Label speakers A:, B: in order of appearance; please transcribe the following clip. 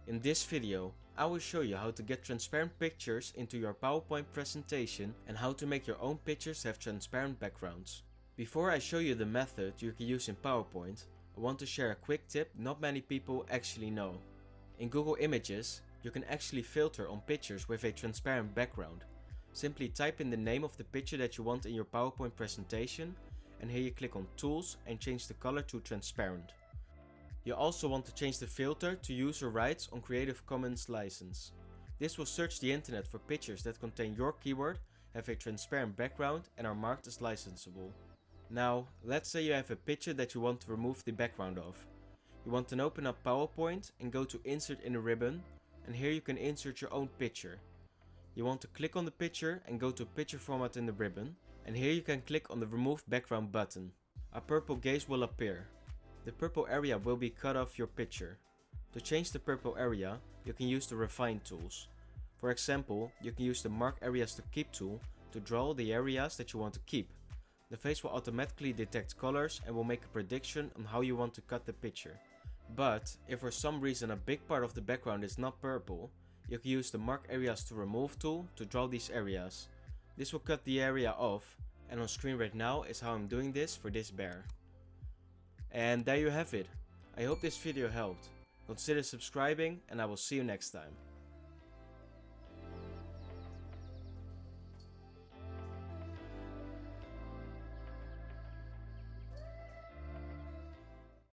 A: In this video, I will show you how to get transparent pictures into your PowerPoint presentation and how to make your own pictures have transparent backgrounds. Before I show you the method you can use in PowerPoint, I want to share a quick tip not many people actually know. In Google Images, you can actually filter on pictures with a transparent background. Simply type in the name of the picture that you want in your PowerPoint presentation, and here you click on Tools and change the color to transparent. You also want to change the filter to user rights on Creative Commons license. This will search the internet for pictures that contain your keyword, have a transparent background and are marked as licensable. Now, let's say you have a picture that you want to remove the background of. You want to open up PowerPoint and go to Insert in a ribbon, and here you can insert your own picture. You want to click on the picture and go to Picture Format in the ribbon, and here you can click on the Remove Background button. A purple gaze will appear. The purple area will be cut off your picture. To change the purple area, you can use the Refine tools. For example, you can use the Mark Areas to Keep tool to draw the areas that you want to keep. The face will automatically detect colors and will make a prediction on how you want to cut the picture. But if for some reason a big part of the background is not purple, you can use the Mark Areas to Remove tool to draw these areas. This will cut the area off, and on screen right now is how I'm doing this for this bear. And there you have it. I hope this video helped. Consider subscribing and I will see you next time.